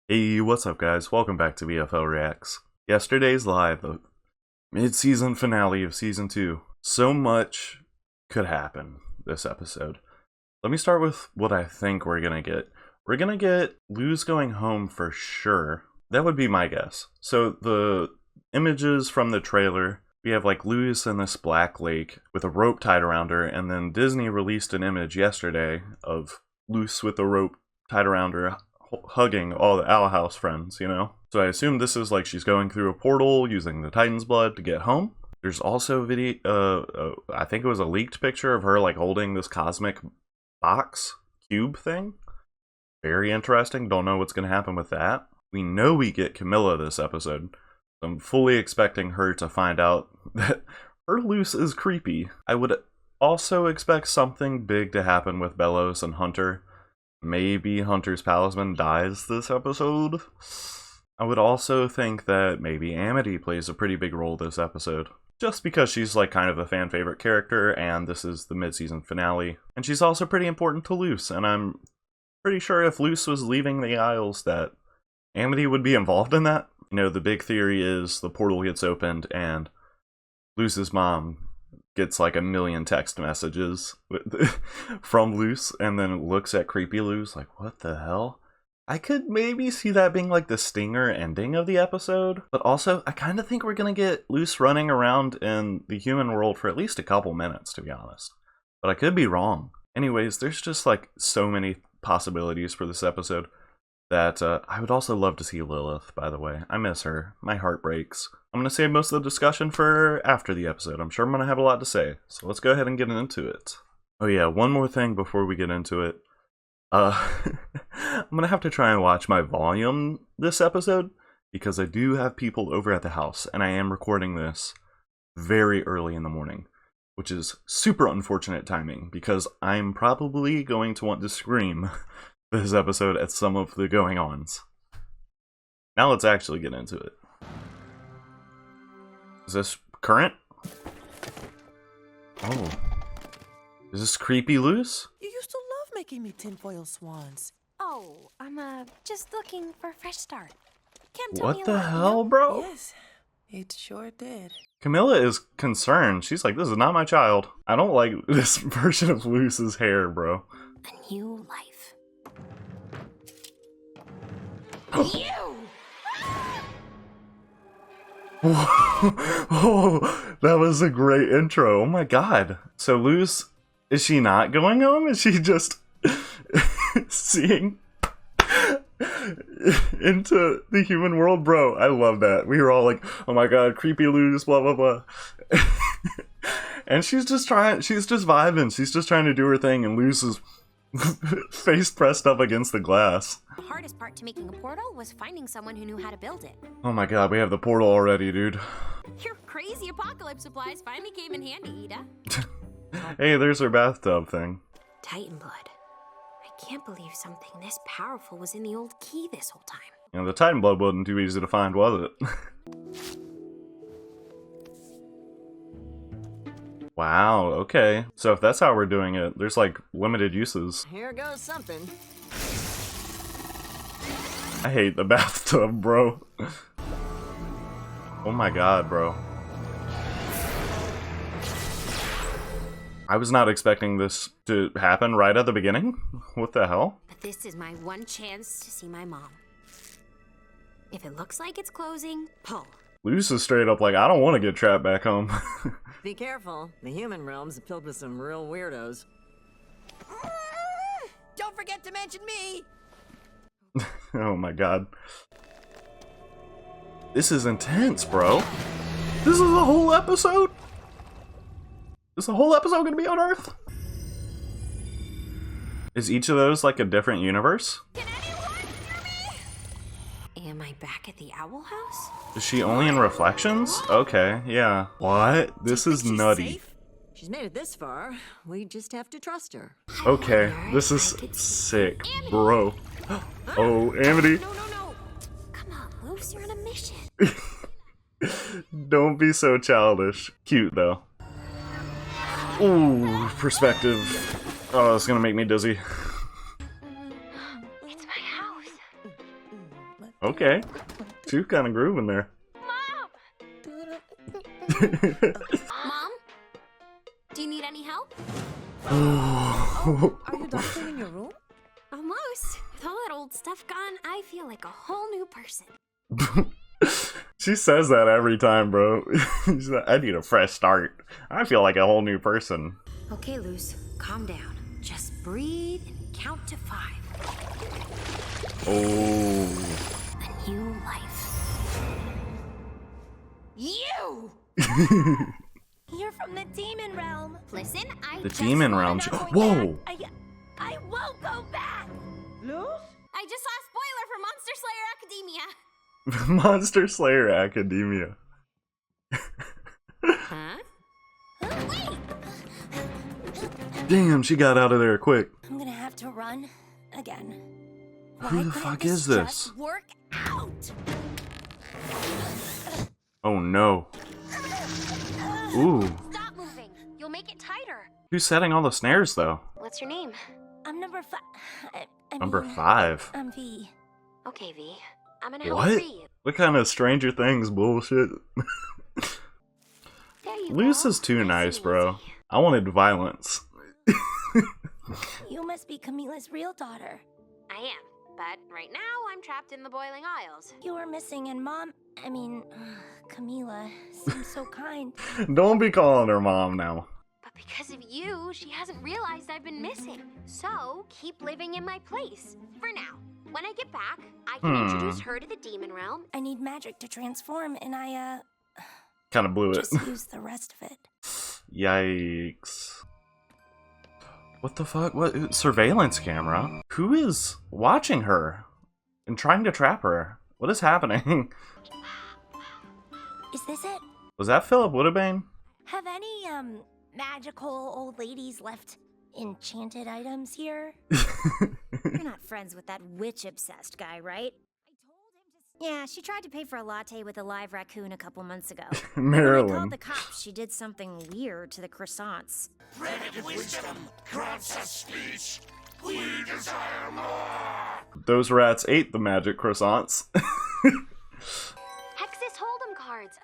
Hey, what's up guys? Welcome back to BFL Reacts. Yesterday's live, the mid-season finale of Season 2. So much could happen this episode. Let me start with what I think we're gonna get. We're gonna get Luz going home for sure. That would be my guess. So the images from the trailer, we have like Luz in this black lake with a rope tied around her, and then Disney released an image yesterday of Luz with a rope tied around her, hugging all the Owl House friends, you know? So I assume this is like she's going through a portal using the Titan's blood to get home. There's also a video, I think it was a leaked picture of her like holding this cosmic box cube thing. Very interesting. Don't know what's going to happen with that. We know we get Camilla this episode. I'm fully expecting her to find out that her Luz is creepy. I would also expect something big to happen with Bellows and Hunter. Maybe Hunter's talisman dies this episode. I would also think that maybe Amity plays a pretty big role this episode. Just because she's like kind of a fan favorite character and this is the mid-season finale. And she's also pretty important to Luz, and I'm pretty sure if Luz was leaving the Isles that Amity would be involved in that. You know, the big theory is the portal gets opened and Luz's mom gets like a million text messages from Luz and then looks at Creepy Luz like, what the hell? I could maybe see that being like the stinger ending of the episode, but also I kind of think we're gonna get Luz running around in the human world for at least a couple minutes, to be honest. But I could be wrong. Anyways, there's just like so many possibilities for this episode that I would also love to see Lilith, by the way. I miss her. My heart breaks. I'm going to save most of the discussion for after the episode. I'm sure I'm going to have a lot to say. So let's go ahead and get into it. Oh yeah, one more thing before we get into it. I'm going to have to try and watch my volume this episode because I do have people over at the house and I am recording this very early in the morning, which is super unfortunate timing because I'm probably going to want to scream this episode at some of the going-ons. Now let's actually get into it. Is this current? Oh. Is this Creepy Luz? You used to love making me tinfoil swans. Oh, I'm just looking for a fresh start. Can't tell me What a the lot, hell, bro? Yes, it sure did. Camilla is concerned. She's like, this is not my child. I don't like this version of Luz's hair, bro. A new life. You! Oh, that was a great intro. Oh my god. So Luz, is she not going home? Is she just seeing into the human world? Bro, I love that. We were all like, oh my god, Creepy Luz, blah blah blah. And she's just vibing. She's just trying to do her thing, and Luz is face pressed up against the glass. The hardest part to making a portal was finding someone who knew how to build it. Oh my god, we have the portal already, dude. Your crazy apocalypse supplies finally came in handy, Ida. Hey, there's her bathtub thing. Titan blood. I can't believe something this powerful was in the old key this whole time. You know, the Titan blood wasn't too easy to find, was it? Wow, okay. So if that's how we're doing it, there's like limited uses. Here goes something. I hate the bathtub, bro. Oh my god, bro. I was not expecting this to happen right at the beginning. What the hell? But this is my one chance to see my mom. If it looks like it's closing, pull. Luz is straight up like, I don't want to get trapped back home. Be careful. The human realm's filled with some real weirdos. Don't forget to mention me! Oh my god. This is intense, bro. This is a whole episode? Is the whole episode gonna be on Earth? Is each of those like a different universe? Can anyone hear me? Am I back at the Owl House? Is she only in reflections? Okay, yeah. What? This is nutty. She's made it this far. We just have to trust her. Okay, this is sick, bro. Oh, Amity. No. Come on, Luz, you're on a mission. Don't be so childish. Cute, though. Ooh, perspective. Oh, it's gonna make me dizzy. It's my house. Okay. She was kind of grooving there. Mom? Do you need any help? Are you done cleaning your room? Almost. With all that old stuff gone, I feel like a whole new person. She says that every time, bro. She's like, I need a fresh start. I feel like a whole new person. Okay, Luz, calm down. Just breathe and count to 5. Oh. A new life. You! You're from the demon realm. Listen, I The just demon wanna realm. know- Whoa. I won't go back. Luz? I just saw a spoiler for Monster Slayer Academia. Monster Slayer Academia. Huh? Wait! Damn, she got out of there quick. I'm gonna have to run again. Who the fuck is this? Just work out. Oh no. Ooh. Stop moving. You'll make it tighter. Who's setting all the snares though? What's your name? I'm number 5. Number 5. I'm V. Okay, V. I'm gonna help What? free you. What kind of Stranger Things bullshit? There you Luz go. is too nice, and bro. easy. I wanted violence. You must be Camilla's real daughter. I am, but right now I'm trapped in the boiling aisles. You were missing, and Camilla seems so kind. Don't be calling her mom now. But because of you, she hasn't realized I've been missing. So keep living in my place for now. When I get back, I can introduce her to the demon realm. I need magic to transform, and I Kind of blew it. just use the rest of it. Yikes. What the fuck? What? Surveillance camera? Who is watching her and trying to trap her? What is happening? Is this it? Was that Philip Woodabane? Have any magical old ladies left enchanted items here? You're not friends with that witch-obsessed guy, right? I told him to... Yeah, she tried to pay for a latte with a live raccoon a couple months ago. When I Marilyn. called the cops, she did something weird to the croissants. Those rats ate the magic croissants. Hexus Hold'em cards.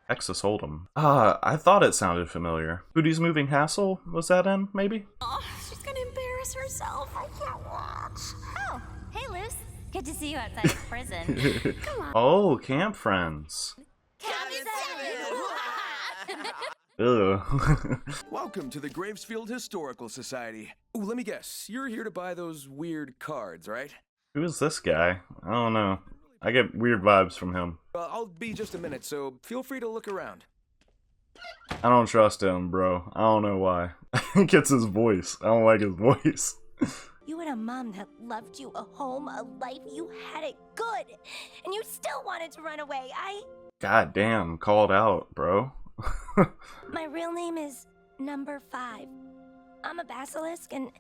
Texas Hold'em. I thought it sounded familiar. Hootie's Moving Castle? Was that in, maybe? Oh, she's gonna embarrass herself. I can't watch. Oh, hey, Luz. Good to see you outside of prison. Oh, camp friends. Ugh. Welcome to the Gravesfield Historical Society. Ooh, let me guess, you're here to buy those weird cards, right? Who is this guy? I don't know. I get weird vibes from him. I'll be just a minute, so feel free to look around. I don't trust him, bro. I don't know why. I think it's his voice. I don't like his voice. You had a mom that loved you, a home, a life. You had it good, and you still wanted to run away. God damn, called out, bro. My real name is Number 5. I'm a basilisk, and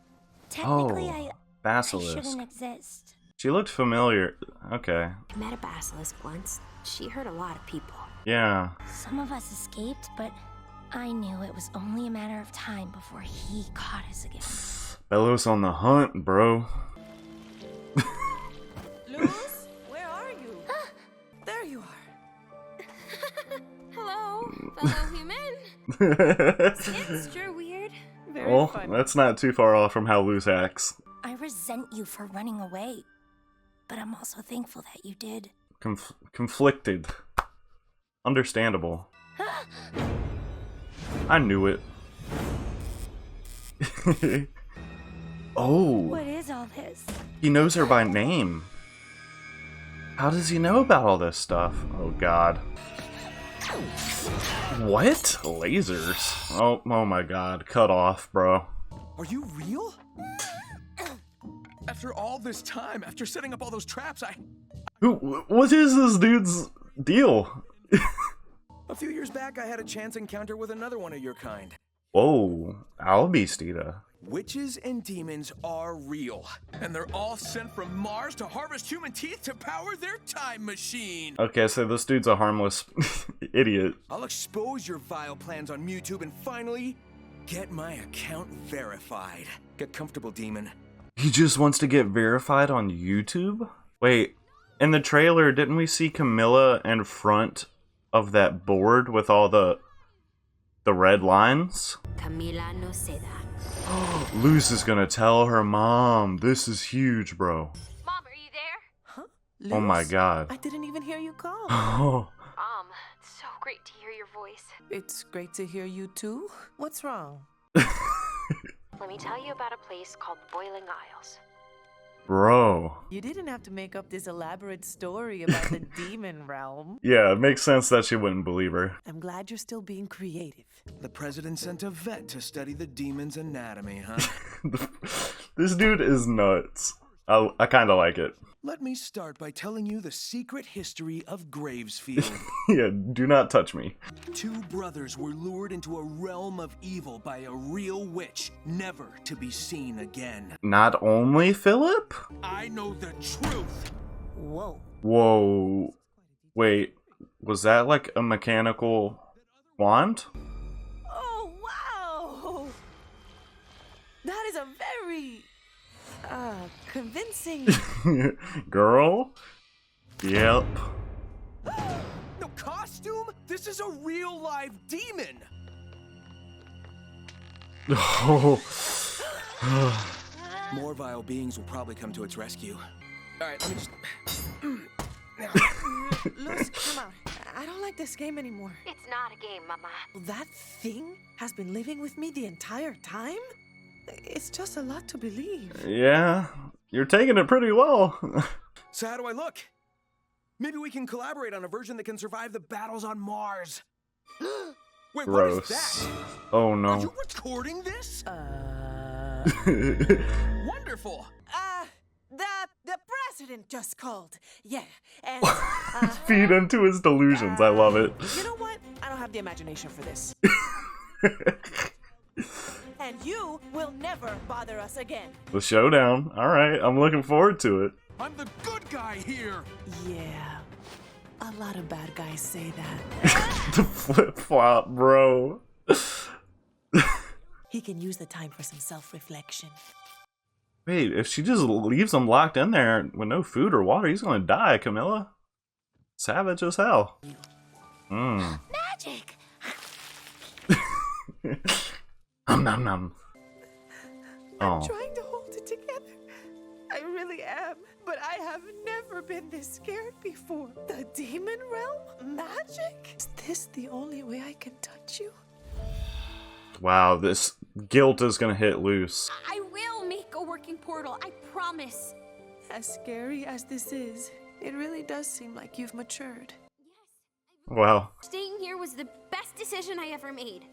technically I Basilisk. shouldn't exist. She looked familiar. Okay. I met a basilisk once. She hurt a lot of people. Yeah. Some of us escaped, but I knew it was only a matter of time before he caught us again. Bellows on the hunt, bro. Luz, where are you? There you are. Hello, fellow human. It's sure weird. Very Well, funny. that's not too far off from how Luz acts. I resent you for running away, but I'm also thankful that you did. Conflicted. Understandable. I knew it. Oh, What is all this? he knows her by name. How does he know about all this stuff? Oh god. What? Lasers? Oh my god. Cut off, bro. Are you real? After all this time, after setting up all those traps, What is this dude's deal? a few years back, I had a chance encounter with another one of your kind. Whoa, Albistita. Witches and demons are real, and they're all sent from Mars to harvest human teeth to power their time machine. Okay, so this dude's a harmless idiot. I'll expose your vile plans on YouTube and finally get my account verified. Get comfortable, demon. He just wants to get verified on YouTube? Wait, In the trailer, didn't we see Camilla in front of that board with all the red lines? Camilla no seda. Luz is gonna tell her mom. This is huge, bro. Mom, are you there? Huh? Oh my Luz? god. I didn't even hear you call. Oh. Mom, it's so great to hear your voice. It's great to hear you too. What's wrong? Let me tell you about a place called Boiling Isles. Bro. You didn't have to make up this elaborate story about the demon realm. Yeah, it makes sense that she wouldn't believe her. I'm glad you're still being creative. The president sent a vet to study the demon's anatomy, huh? This dude is nuts. I kind of like it. Let me start by telling you the secret history of Gravesfield. Yeah, do not touch me. 2 brothers were lured into a realm of evil by a real witch, never to be seen again. Not only Philip? I know the truth. Whoa. Whoa. Wait, was that like a mechanical wand? Oh, wow! That is a very, convincing... Girl? Yep. No costume? This is a real live demon. Oh. More vile beings will probably come to its rescue. All right, let me just... Luz, come on. I don't like this game anymore. It's not a game, Mama. That thing has been living with me the entire time? It's just a lot to believe. Yeah, you're taking it pretty well. So how do I look? Maybe we can collaborate on a version that can survive the battles on Mars. Wait, Gross. what is that? Oh Are no. you recording this? Wonderful. The president just called. Yeah, and... Feed into his delusions. I love it. You know what? I don't have the imagination for this. And you will never bother us again. The showdown. Alright, I'm looking forward to it. I'm the good guy here. Yeah, a lot of bad guys say that. The flip-flop, bro. He can use the time for some self-reflection. Wait, if she just leaves him locked in there with no food or water, he's gonna die, Camilla. Savage as hell. Magic! Nom nom. I'm Oh. trying to hold it together. I really am. But I have never been this scared before. The demon realm? Magic? Is this the only way I can touch you? Wow, this guilt is gonna hit loose. I will make a working portal, I promise. As scary as this is, it really does seem like you've matured. Wow. Staying here was the best decision I ever made.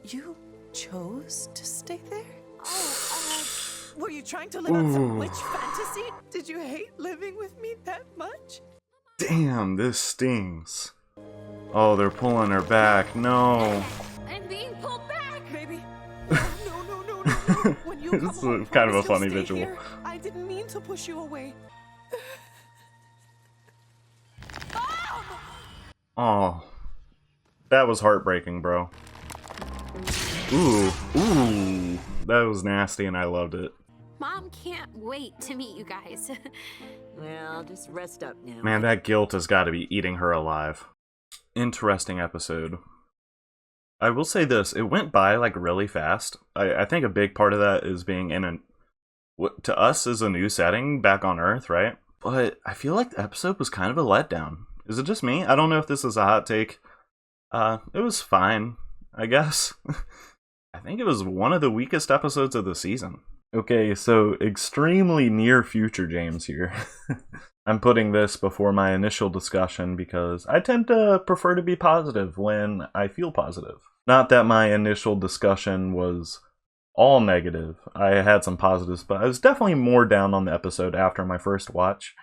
You chose to stay there? Oh, Were you trying to live out some witch fantasy? Did you hate living with me that much? Damn, this stings. Oh, they're pulling her back. No. I'm being pulled back, Baby. No. When you come This is home, kind of a promise you'll funny stay visual. here. I didn't mean to push you away. Oh. That was heartbreaking, bro. Ooh. That was nasty and I loved it. Mom can't wait to meet you guys. Well, just rest up now. Man, that guilt has got to be eating her alive. Interesting episode. I will say this, it went by like really fast. I think a big part of that is being in what to us is a new setting back on Earth, right? But I feel like the episode was kind of a letdown. Is it just me? I don't know if this is a hot take. It was fine, I guess. I think it was one of the weakest episodes of the season. Okay, so extremely near future James here. I'm putting this before my initial discussion because I tend to prefer to be positive when I feel positive. Not that my initial discussion was all negative. I had some positives, but I was definitely more down on the episode after my first watch.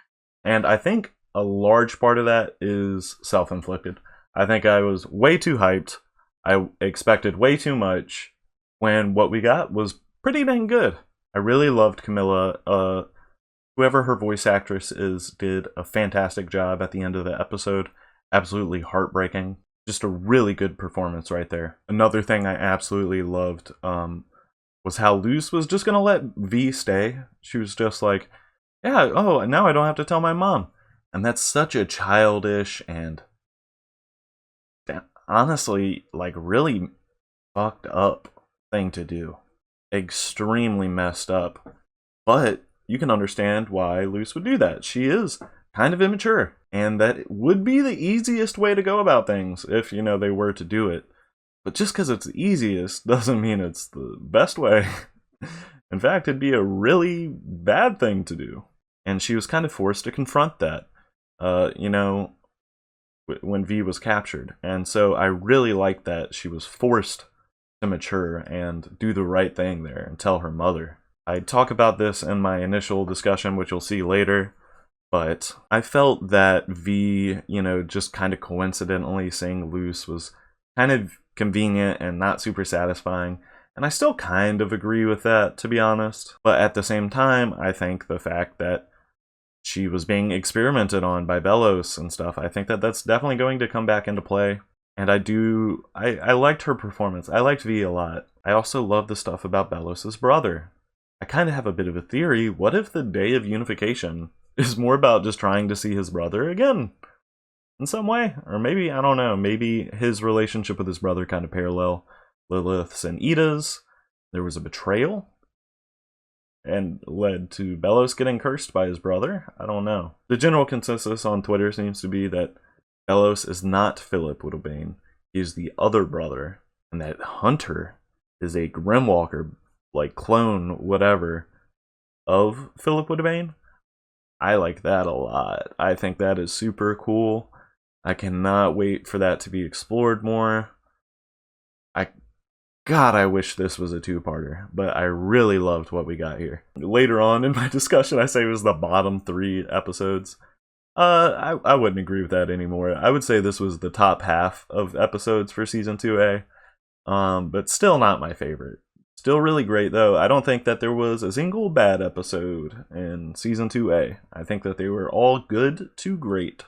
And I think a large part of that is self-inflicted. I think I was way too hyped. I expected way too much when what we got was pretty dang good. I really loved Camilla. Whoever her voice actress is did a fantastic job at the end of the episode. Absolutely heartbreaking. Just a really good performance right there. Another thing I absolutely loved was how Luz was just going to let V stay. She was just like, yeah, oh, now I don't have to tell my mom. And that's such a childish and honestly, like, really fucked up thing to do. Extremely messed up. But you can understand why Luz would do that. She is kind of immature. And that would be the easiest way to go about things if, you know, they were to do it. But just because it's the easiest doesn't mean it's the best way. In fact, it'd be a really bad thing to do. And she was kind of forced to confront that, you know, when V was captured. And so I really like that she was forced to mature and do the right thing there and tell her mother. I talk about this in my initial discussion, which you'll see later, but I felt that V, you know, just kind of coincidentally seeing Luz was kind of convenient and not super satisfying. And I still kind of agree with that, to be honest. But at the same time, I think the fact that she was being experimented on by Bellows and stuff, I think that that's definitely going to come back into play. And I liked her performance. I liked V a lot. I also love the stuff about Bellows' brother. I kind of have a bit of a theory. What if the day of unification is more about just trying to see his brother again? In some way? Or maybe, I don't know, maybe his relationship with his brother kind of parallel Lilith's and Ida's. There was a betrayal and led to Bellows getting cursed by his brother. I don't know. The general consensus on Twitter seems to be that Bellows is not Philip Woodbane. He is the other brother. And that Hunter is a Grimwalker, like clone, whatever, of Philip Woodbane. I like that a lot. I think that is super cool. I cannot wait for that to be explored more. God, I wish this was a two-parter, but I really loved what we got here. Later on in my discussion, I say it was the bottom 3 episodes. I wouldn't agree with that anymore. I would say this was the top half of episodes for Season 2A, but still not my favorite. Still really great, though. I don't think that there was a single bad episode in Season 2A. I think that they were all good to great.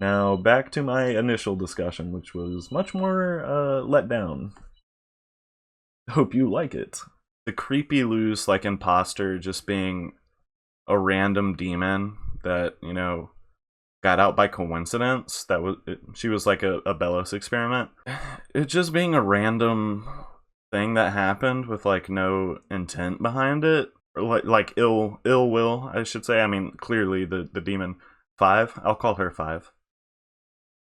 Now, back to my initial discussion, which was much more let down. Hope you like it. The Creepy Luz, like, imposter just being a random demon that, you know, got out by coincidence. She was like a Bellows experiment. It just being a random thing that happened with, like, no intent behind it. Or like ill will, I should say. I mean, clearly the demon 5. I'll call her 5.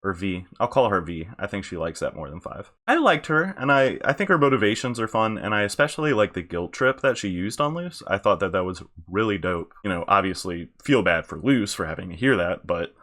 Or V. I'll call her V. I think she likes that more than 5. I liked her, and I think her motivations are fun, and I especially like the guilt trip that she used on Luz. I thought that was really dope. You know, obviously, feel bad for Luz for having to hear that, but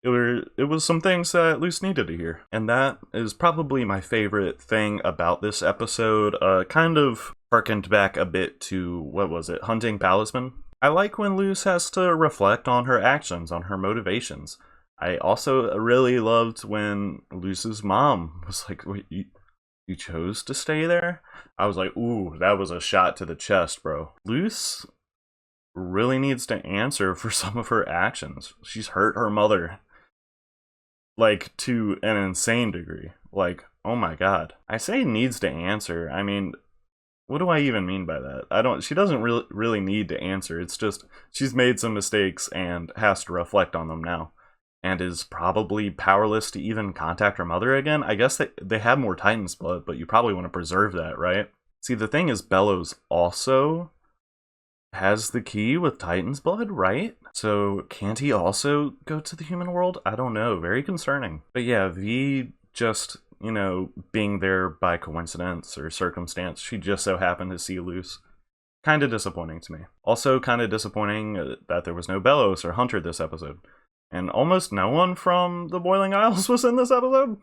it was some things that Luz needed to hear. And that is probably my favorite thing about this episode. Kind of harkened back a bit to, what was it, Hunting Palisman? I like when Luz has to reflect on her actions, on her motivations. I also really loved when Luz's mom was like, wait, you chose to stay there? I was like, ooh, that was a shot to the chest, bro. Luz really needs to answer for some of her actions. She's hurt her mother, like, to an insane degree. Like, oh my god. I say needs to answer. I mean, what do I even mean by that? She doesn't really need to answer. It's just, she's made some mistakes and has to reflect on them now. And is probably powerless to even contact her mother again. I guess they have more Titan's blood, but you probably want to preserve that, right? See, the thing is, Bellows also has the key with Titan's blood, right? So can't he also go to the human world? I don't know. Very concerning. But yeah, V just, you know, being there by coincidence or circumstance. She just so happened to see Luz. Kind of disappointing to me. Also kind of disappointing that there was no Bellows or Hunter this episode. And almost no one from the Boiling Isles was in this episode.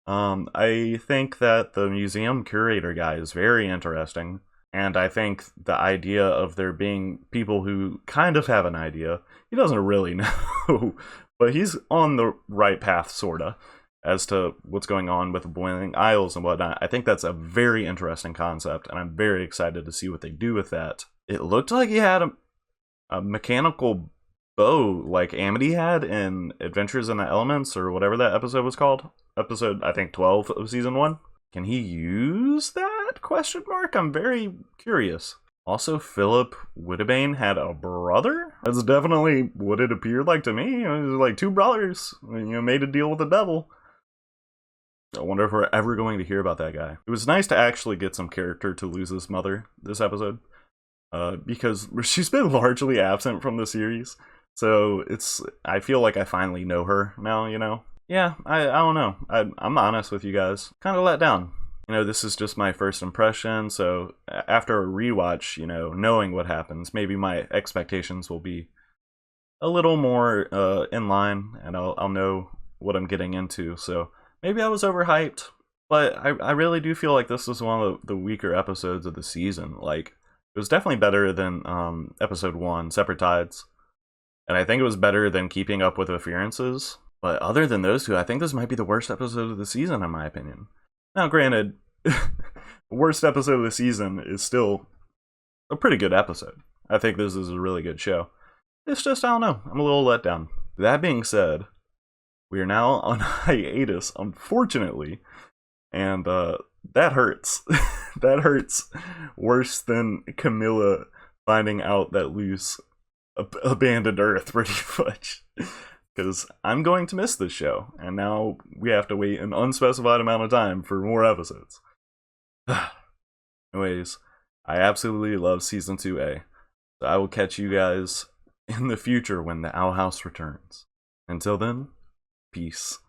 I think that the museum curator guy is very interesting. And I think the idea of there being people who kind of have an idea, he doesn't really know, but he's on the right path, sorta, as to what's going on with the Boiling Isles and whatnot. I think that's a very interesting concept, and I'm very excited to see what they do with that. It looked like he had a mechanical bow like Amity had in Adventures in the Elements, or whatever that episode was called. Episode, I think, 12 of Season 1. Can he use that? Question mark? I'm very curious. Also, Philip Woodbane had a brother That's definitely what it appeared like to me. It was like two brothers, made a deal with the devil. I wonder if we're ever going to hear about that guy. It was nice to actually get some character to Luz's mother this episode, because she's been largely absent from the series. So I feel like I finally know her now, Yeah, I don't know. I'm honest with you guys. Kind of let down. This is just my first impression, so after a rewatch, knowing what happens, maybe my expectations will be a little more in line, and I'll know what I'm getting into. So maybe I was overhyped, but I really do feel like this was one of the weaker episodes of the season. Like, it was definitely better than episode 1, Separate Tides, and I think it was better than Keeping Up with Appearances. But other than those two, I think this might be the worst episode of the season, in my opinion. Now, granted, the worst episode of the season is still a pretty good episode. I think this is a really good show. It's just, I don't know, I'm a little let down. That being said, we are now on hiatus, unfortunately, and that hurts. That hurts worse than Camilla finding out that Luz abandoned Earth, pretty much. Because I'm going to miss this show, and now we have to wait an unspecified amount of time for more episodes. Anyways, I absolutely love Season 2A. So I will catch you guys in the future when the Owl House returns. Until then, peace.